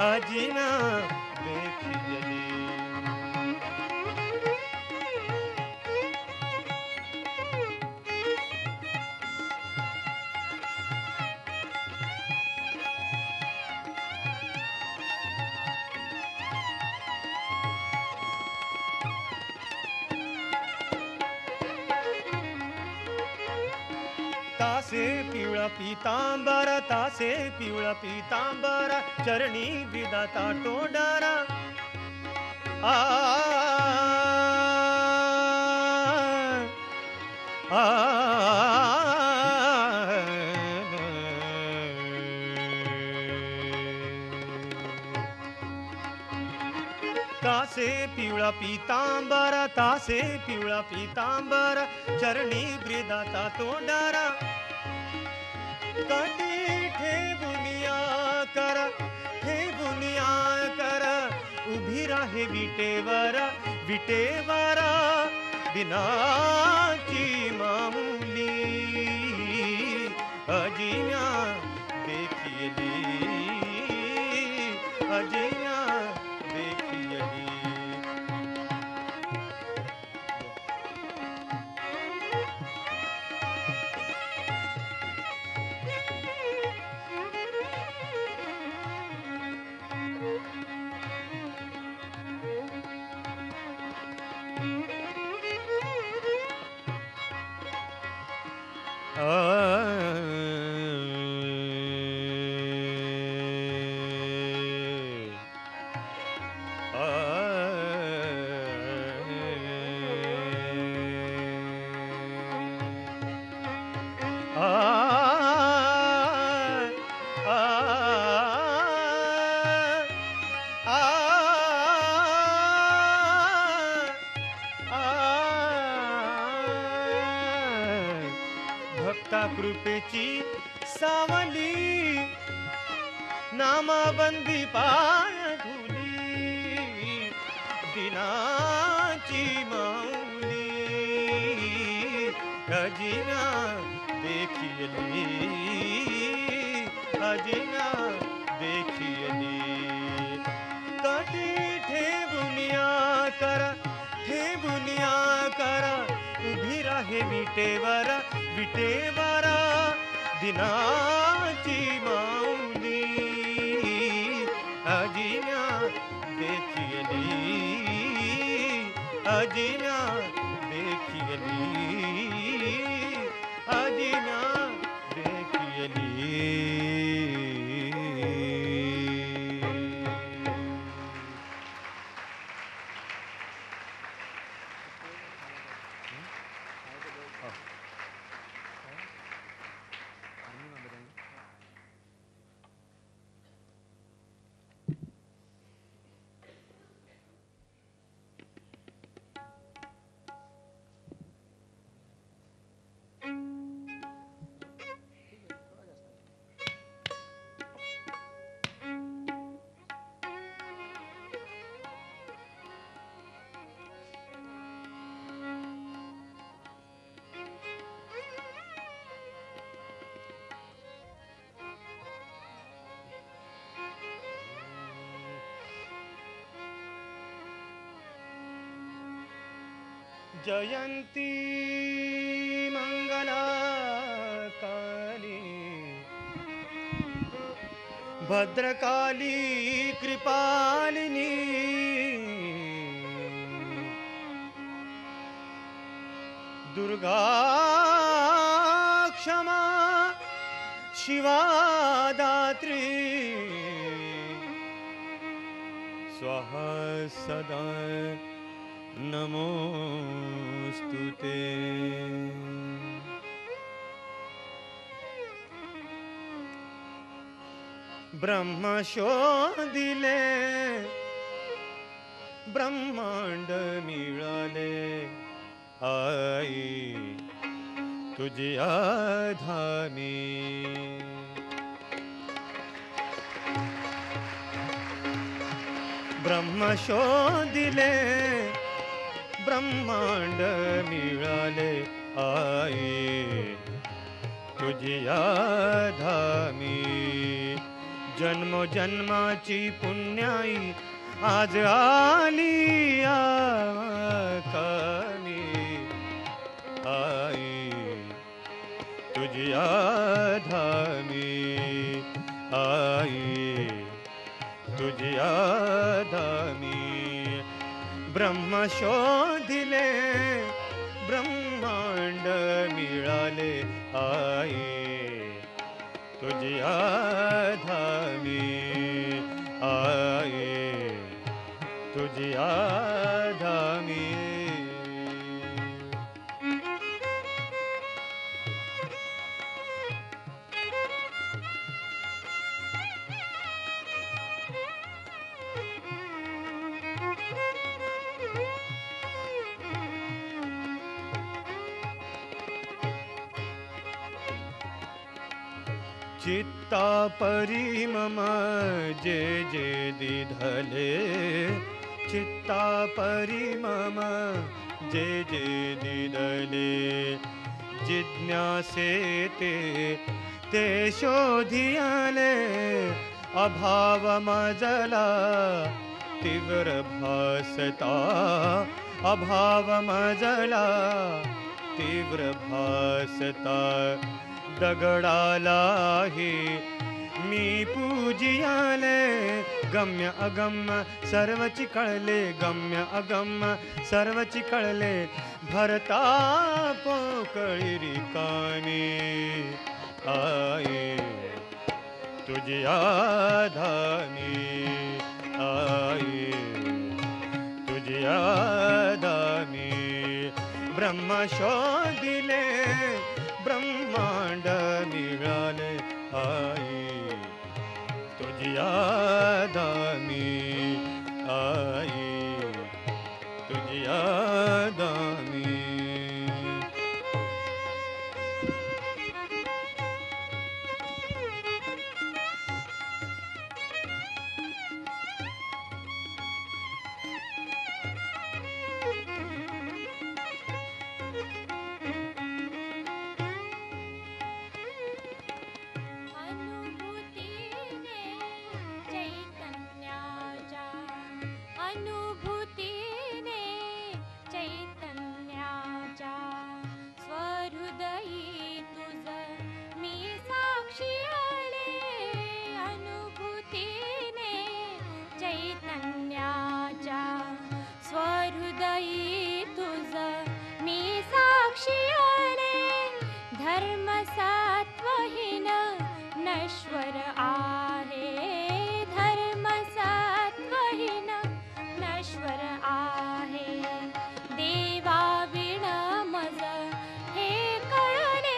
अजिना देखियली तासे पिवळा पीतांबर तासे पिवळा पीतांबर चरणी विधाता तोंडारा आ तासे पिवळा पीतांबर तासे पिवळा पीतांबर चरणी ब्रिदाता तोंडारा काठी ठेवुनिया कर उभी राहे विटेवर विटेवर दिनाची मामुली अजिया देखियली अजिया देखियली कृपेची सावली नामाबंदी पाय धुली दिनाची माऊली अजिना देखियली अजिना देखियली काठी ठेवुनिया कर उभी राहे विटेवर विटेवर दिनाची माऊली अजिना देखियली अजिना देखियली अजिना देखियली जयंती मंगला काली भद्रकाली कृपालिनी दुर्गा क्षमा शिवा दात्री स्वाहा सदा नमोस्तुते ब्रह्म शोधिले ब्रह्मांड मिळाले आई तुझ्या धामी ब्रह्म शोधिले ब्रह्मांड मिळाले आई तुझ्या धामी जन्मोजन्माची पुण्याई आज आली कामी आई तुझी आधामी आई तुझी आधामी ब्रह्म शोधिले ब्रह्मांड मिळाले आई तुझी आधामी आई तुझी आधामी चित्ता परी मम जे जे दिधले चित्ता परी मम जे जे दिधले जिज्ञासे ते शोधियाले अभाव मजला तीव्र भासता अभाव मजला तीव्र भासता दगडालाही मी पूजियाले गम्य अगम्य सर्वची कळले गम्य अगम्य सर्वची कळले भरता पोकळी रिकामी आई तुझी आधामी आई तुझी आधामी ब्रह्म शोधिले ब्रह्मांड मिळाले आई तुझी आधामी आई तुझी आधामी नश्वर आहे धर्म सत्वहीन नश्वर आहे देवा विण मज हे कळले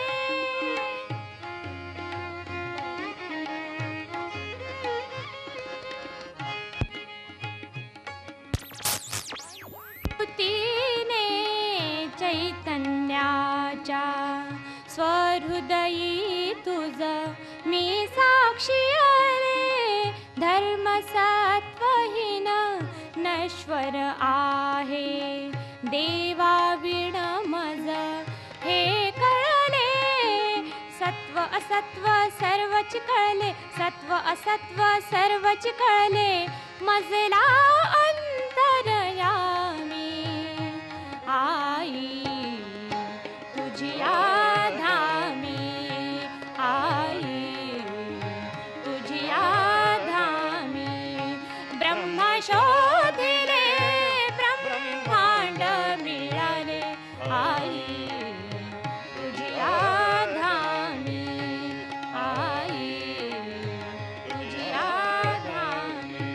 तीने चैतन्याच्या स्वहृदयी तुझ मी साक्षी आले धर्म सत्वहीन नश्वर आहे देवा विण मज हे कळले सत्व असत्व सर्वच कळले सत्व असत्व सर्वच कळले मजला अंतरयामी आई तुझी आधामी आई तुझी आधामी ब्रह्म शोधिले ब्रह्मांड मिळाले आई तुझी आधामी आई तुझी आधामी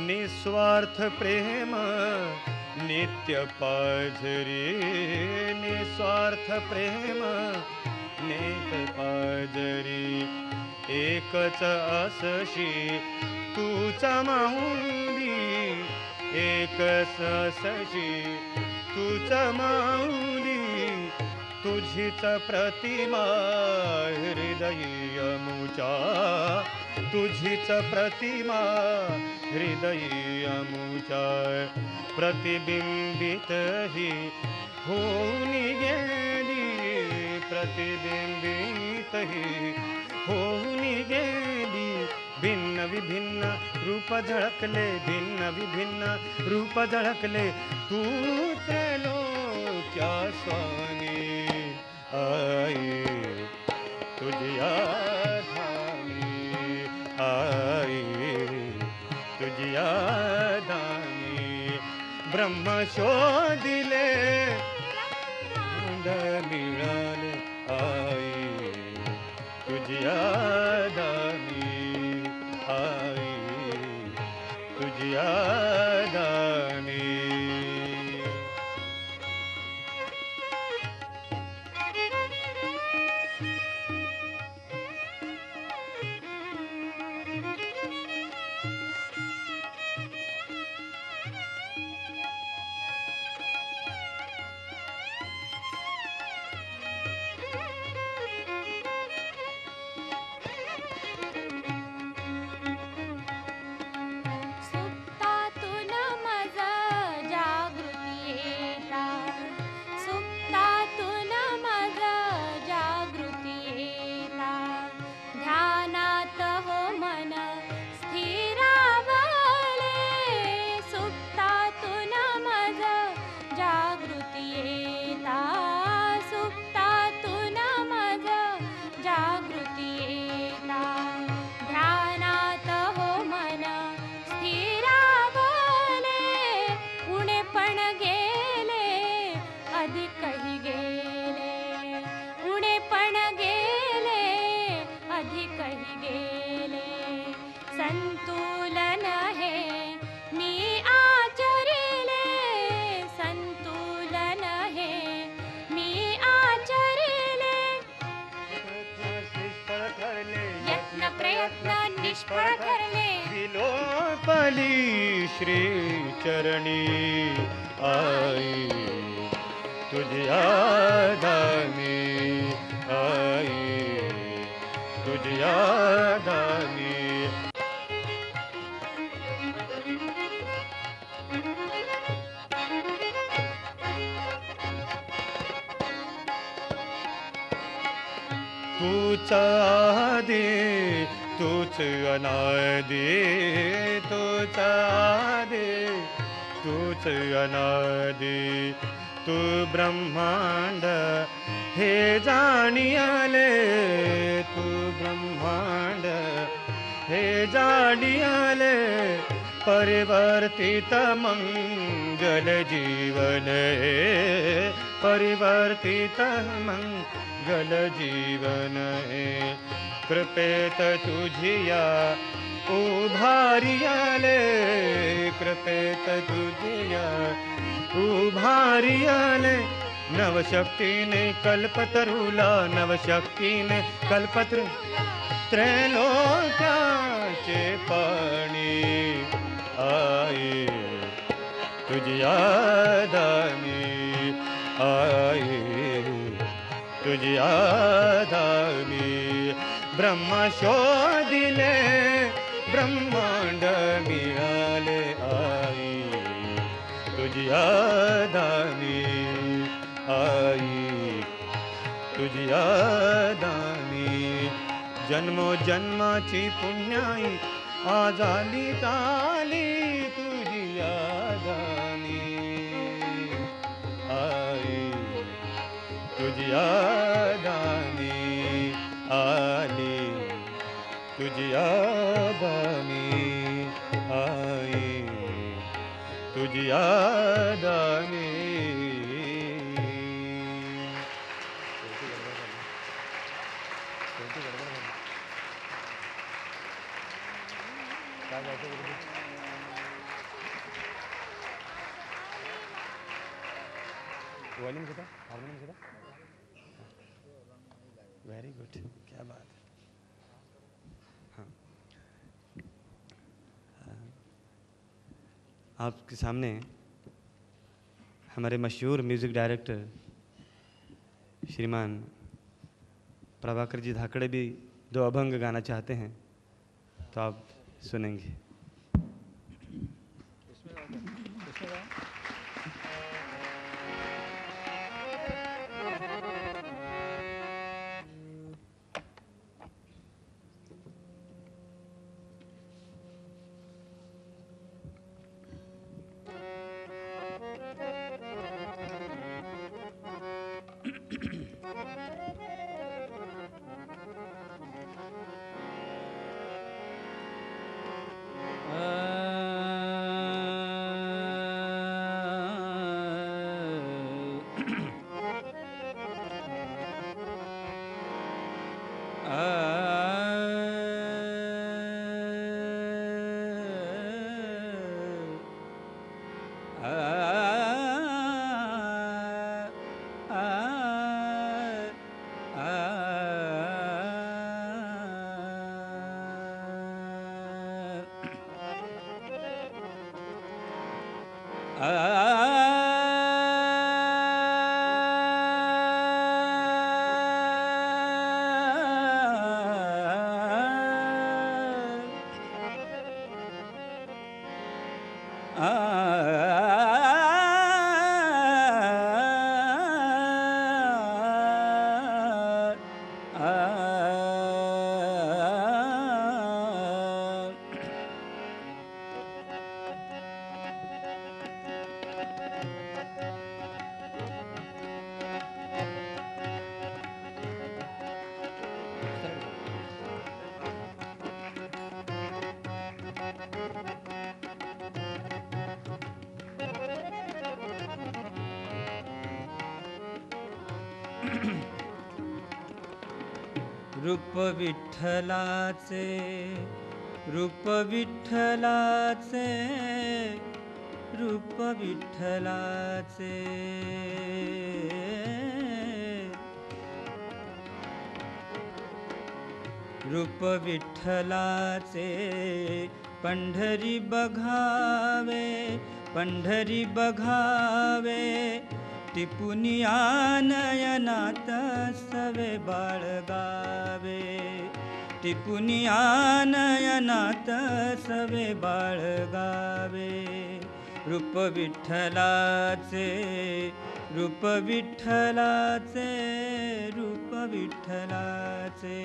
निस्वार्थ प्रेम नित्य पाझरी निस्वार्थ प्रेम नित्य पाझरी एकच असशी तूच माऊली एक सशी, तूच माऊली तुझीच प्रतिमा हृदयी अमुचा, तुझीच प्रतिमा हृदयी अमुचा, प्रतिबिंबित ही होऊन गेली, प्रतिबिंबित ही होऊन गेली, भिन्न विभिन्न रूप झळकले, भिन्न विभिन्न रूप झळकले, तू त्रैलोक्या स्वामी आई तुझिया धामी, आई तुझिया धामी, ब्रह्म शोधिले मिळाले, आई तुझिया धामी, आई तुझिया धामी. सुप्तातून मज जागृती येता, सुप्तातून मज जागृती येता, ध्यानात हो मन स्थिरावले, सुप्तातून मज जागृती येता, सुप्तातून मज जागृती येता, ध्यानात हो मन स्थिरावले, उणे पण गेले अधिकही गेले, उणे पण गेले अधिकही गेले, संतुलन हे मी आचरिले, संतुलन हे मी आचरिले, निष्फळ ठरले, यत्न प्रयत्न निष्फळ ठरले, विलोपली श्री चरणी आई तुझिया धामी, आई तुझिया धामी. तूच आदि तूच अनादि, तूच आदि तूच अनादि, तू ब्रह्मांड हे जाणी आले, तू ब्रह्मांड हे जाणी आले, परिवर्तित मंगल जीवन हे, परिवर्तित मंगल जीवन हे, कृपेत तुझिया उभारी आले, कृपेत तुझिया उभारी आले, नवशक्तीने कल्पतरुला, नवशक्तीने कल्पतरु त्रैलोक्याचे पाणी आई तुझिया धामी, आई तुझिया धामी, ब्रह्म शोधिले ब्रह्मांड मिळाले, आई तुझिया धामी, आई तुझिया धामी, जन्मोजन्माची पुण्याई आज आली ताली तुझिया धामी, आई तुझिया धामी, आली तुझिया धामी, आई तुझिया धामी. वॉल्यूम कितना, हार्मोनियम कितना, वेरी गुड, क्या बात है. हाँ आपके सामने हमारे मशहूर म्यूज़िक डायरेक्टर श्रीमान प्रभाकर जी धाकड़े भी 2 अभंग गाना चाहते हैं, तो आप सुनेंगे। रूप विठ्ठलाचे, रूप विठ्ठलाचे, रूप विठ्ठलाचे, रूप विठ्ठलाचे पंढरी बघावे, पंढरी बघावे, टिपुनिया नयनात सवे बाळगावे, टिपुनिया नयनात सवे बाळगावे, रूप विठ्ठलाचे, रूप विठ्ठलाचे, रूप विठ्ठलाचे,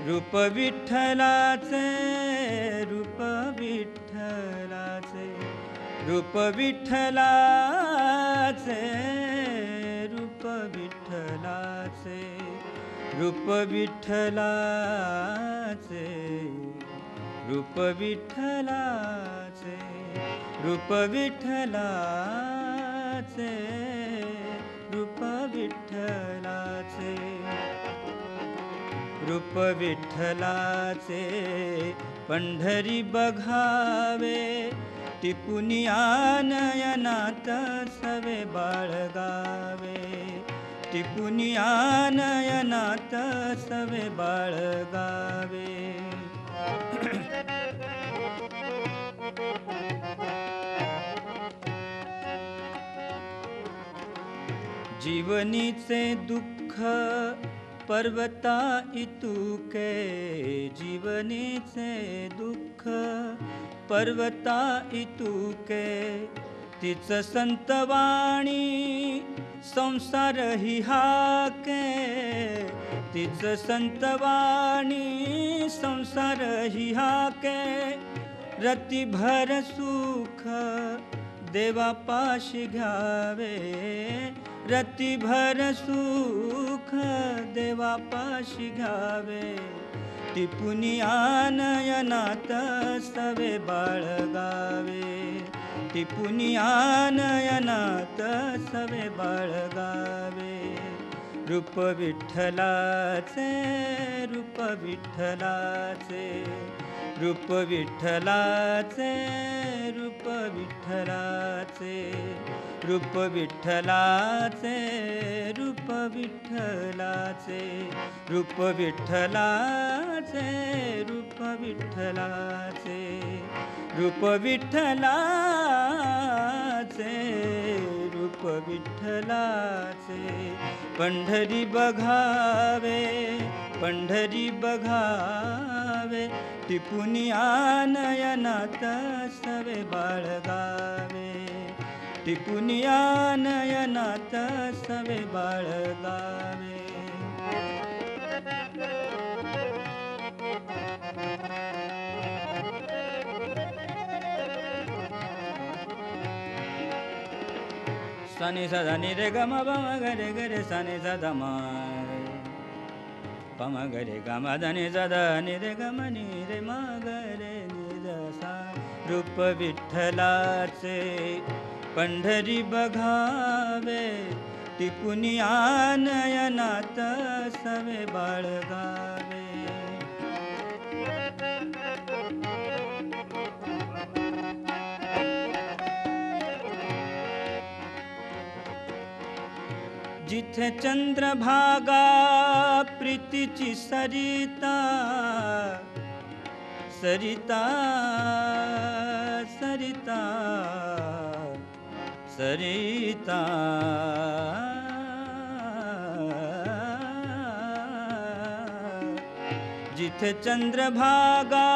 रूप विठ्ठलाचे, रूप विठ्ठलाचे, रूप विठ्ठलाचे, रूप विठ्ठलाचे, रूप विठ्ठलाचे, रूप विठ्ठलाचे, रूप विठ्ठलाचे, रूप विठ्ठलाचे, रूप विठ्ठलाचे पंढरी बघावे, टिपुनिया नयनात सवे बाळगावे, टिपुनिया नयनात सवे बाळगावे, जीवनीचे दुःख पर्वता इतुके, जीवनीचे दुःख पर्वता इतुके, तिच संतवाणी संसार ही हाके, तिच संतवाणी संसार ही हाके, रतिभर सुख देवापाशी घ्यावे, रतिभर सुख देवापाशी घ्यावे, टिपुनिया नयनात सवे बाळगावे, टिपुनिया नयनात सवे बाळगावे, रूप विठ्ठलाचे, रूप विठ्ठलाचे, रूप विठ्ठलाचे, रूप विठ्ठलाचे, रूप विठ्ठलाचे, रूप विठ्ठलाचे, रूप विठ्ठलाचे, रूप विठ्ठलाचे, रूप विठ्ठलाचे, रूप विठ्ठलाचे. पंढरी बघावे, पंढरी बघावे, टिपुनिया नयनात सवे बाळगावे, टिपुनिया नयनात सवे बाळगावे. सानी सदा नि रे ग म प म ग रे ग रे सानी सदा म प म ग रे ग म ध नि सदा नि रे ग म नि रे म ग रे नि द सा. रूप विठ्ठलाचे पंढरी बघावे, टिपुनिया नयनात सवे बाळगावे. जिथे चंद्रभागा प्रीतीची सरिता, सरिता सरिता सरिता. जिथे चंद्रभागा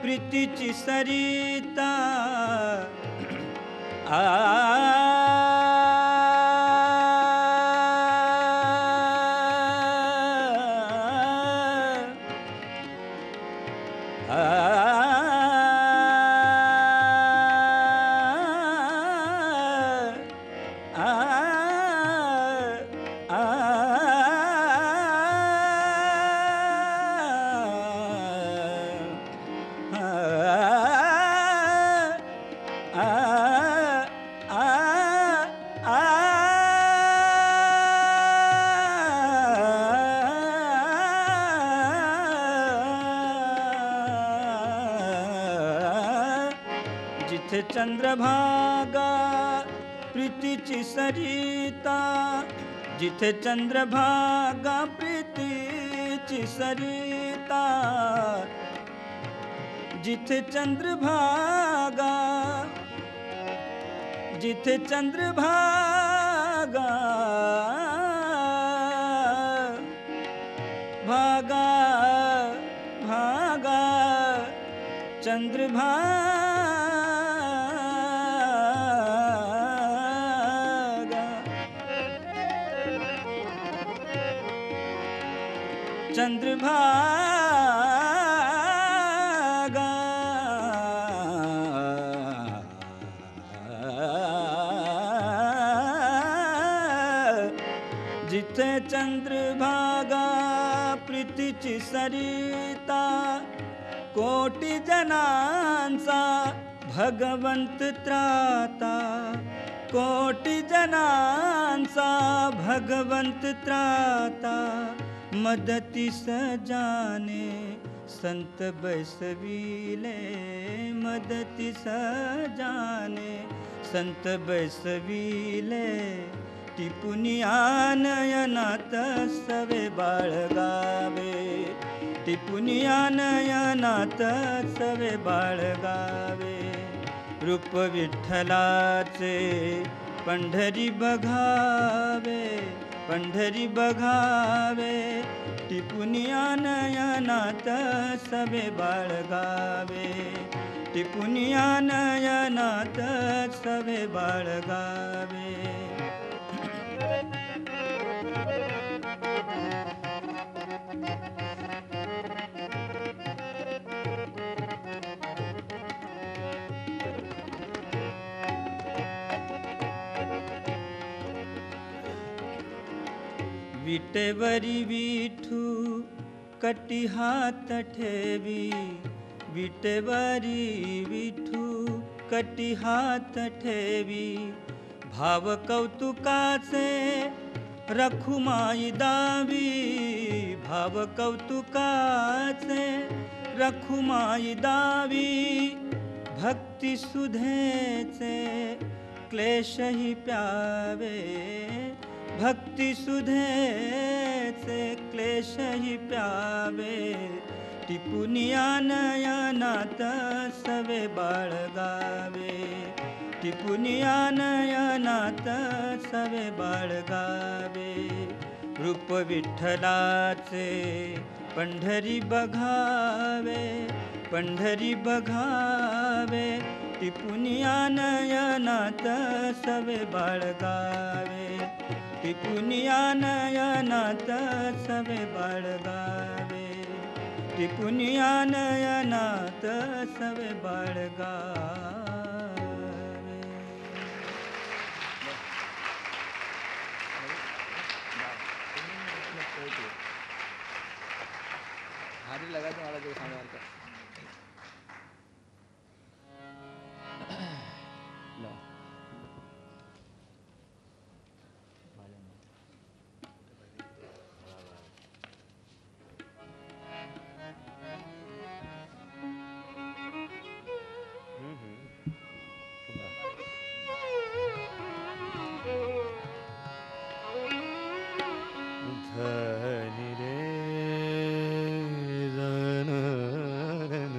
प्रीतीची सरिता, आ जिथे चंद्रभागा प्रीतीची सरिता, जिथे चंद्रभागा प्रीतीची सरिता, जिथे चंद्रभागा, जिथे चंद्रभागा भागा भागा चंद्रभागा, चंद्रभागा जिथे चंद्रभागा प्रीतीची सरिता, कोटी जनांचा भगवंत त्राता, कोटी जनांचा भगवंत त्राता. मदतीस जाने संत बैसविले, मदतीस जाने संत बैसविले, टिपुनिया नयनात सवे बाळगावे, टिपुनिया नयनात सवे बाळगावे. रूप विठ्ठलाचे पंढरी बघावे, पंढरी बघावे, टिपुनिया नयनात सवे बाळगावे, टिपुनिया नयनात सवे बाळगावे. विटेवरी विठू कटी हात ठेवी, विटेवरी विठू कटी हात ठेवी. भाव कौतुकाचे रखुमाई दावी, भाव कौतुकाचे रखुमाई दावी. भक्ती सुधेचे क्लेशही प्यावे, भक्ती सुधेचे क्लेशही प्यावे. टिपुनिया नयनात सवे बाळगावे टिपुनिया नयनात सवे बाळगावे रूप विठ्ठलाचे पंढरी बघावे पंढरी बघावे टिपुनिया नयनात सवे बाळगावे टिपुनिया नयनात सवे बाळगावे टिपुनिया नयनात सवे बाळगावे हारी लगा तो वाला जो सामने का लो धनि रे धन रन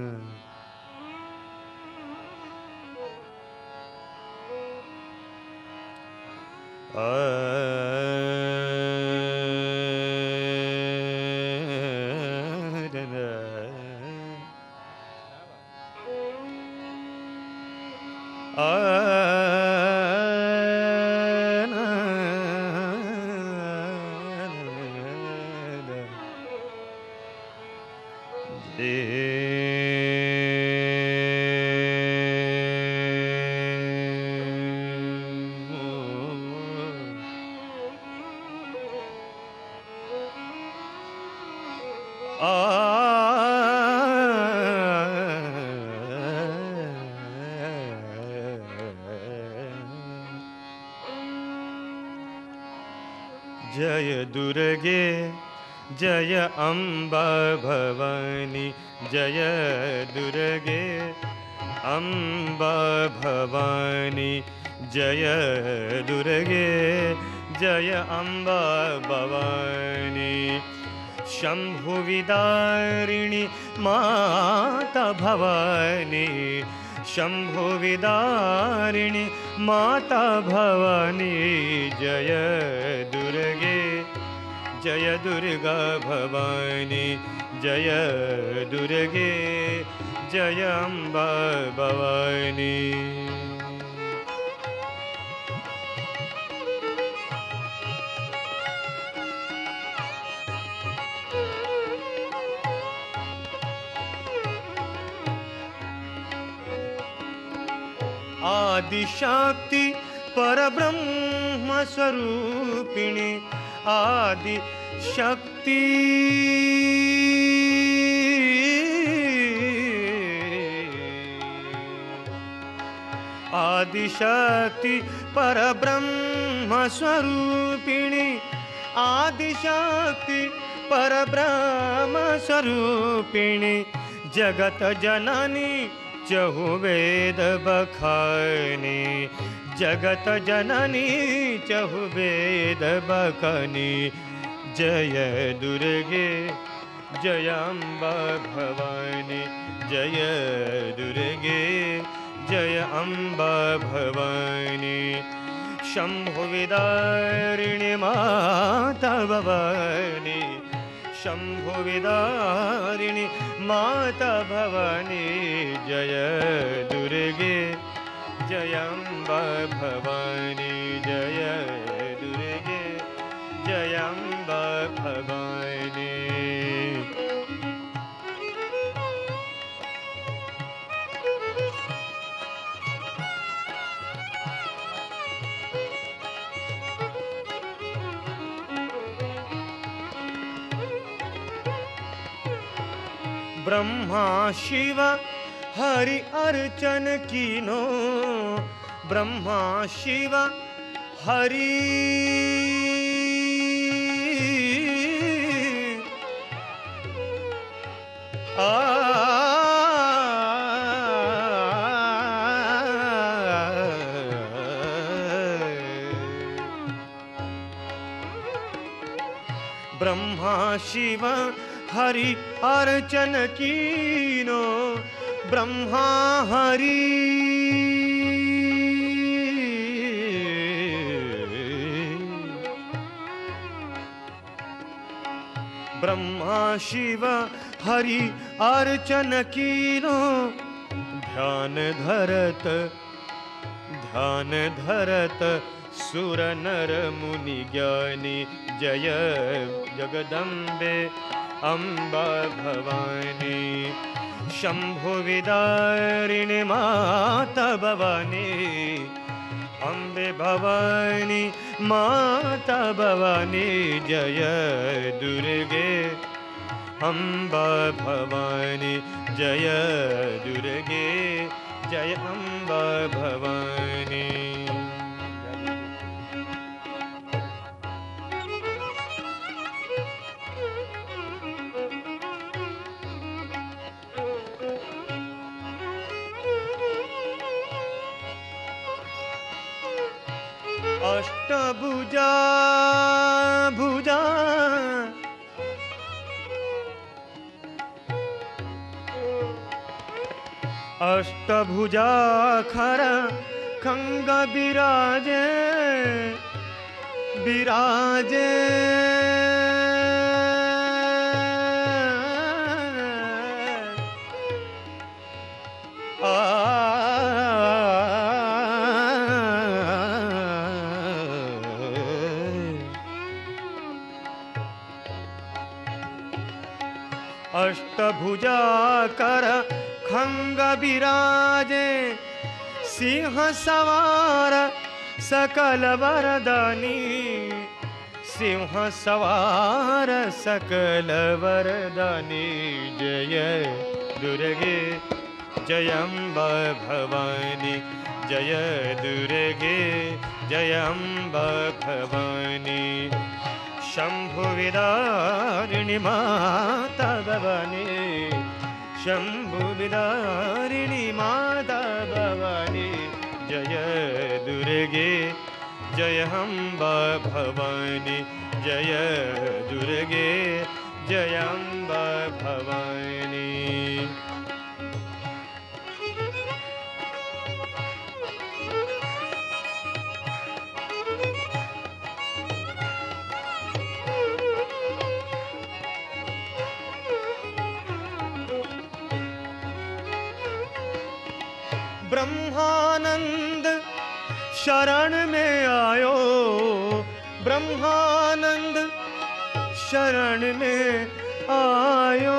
जय दुर्गे जय अम्बा भवानी जय दुर्गे अम्बा भवानी जय दुर्गे जय अम्बा भवानी शंभुविदारिणी माता भवानी शंभुविदारिणी माता भवानी जय दुर्गे जय दुर्गा भवानी जय दुर्गे जय अम्बा भवानी आदिशक्ति परब्रह्म स्वरूपिणी आदिशक्ति आदिशक्ति परब्रह्म स्वरूपिणी आदिशक्ति परब्रह्म स्वरूपिणी जगत जननी चहुवेद बखानी जगत जननी चहुवेद बखानी जय दुर्गे जय अम्बा भवानी जय दुर्गे जय अम्बा भवानी शंभुविदारिणी माता भवानी शंभुविदारिणी माता भवानी जय दुर्गे जय अम्बा भवानी जय दुर्गे जय अम्बा भवानी ब्रह्मा शिव हरि अर्चन कीनो ब्रह्मा शिव हरि ब्रह्मा शिव हरि अर्चन कीनो ब्रह्मा हरि ब्रह्मा शिव हरि अर्चन कीनो ध्यान धरत सुर नर मुनि ज्ञानी जय जगदम्बे अम्बा भवानी शंभु विदारिणी माता भवानी अम्बे भवानी माता भवानी जय दुर्गे अम्बा भवानी जय दुर्गे जय अम्बा भवानी। अष्टभुजा भुजा अष्टभुजा खर खंग विराजे विराजे अष्टभुजा कर खंग विराजे सिंह सवार सकल वरदानी सिंह सवार सकल वरदानी जय दुर्गे जय अम्बा भवानी जय दुर्गे जय अम्बा भवानी शंभु विदारिणी माता भवानी शंभु विदारिणी माता भवानी जय दुर्गे जय अम्बा भवानी जय दुर्गे जय अम्बा भवानी। ब्रह्मानंद शरण में आयो ब्रह्मानंद शरण में आयो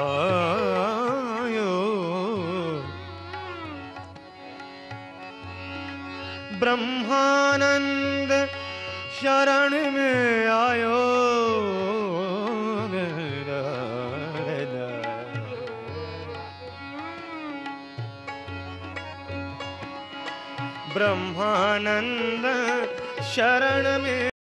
आयो ब्रह्मानंद शरण में आयो ब्रह्मानंद शरण में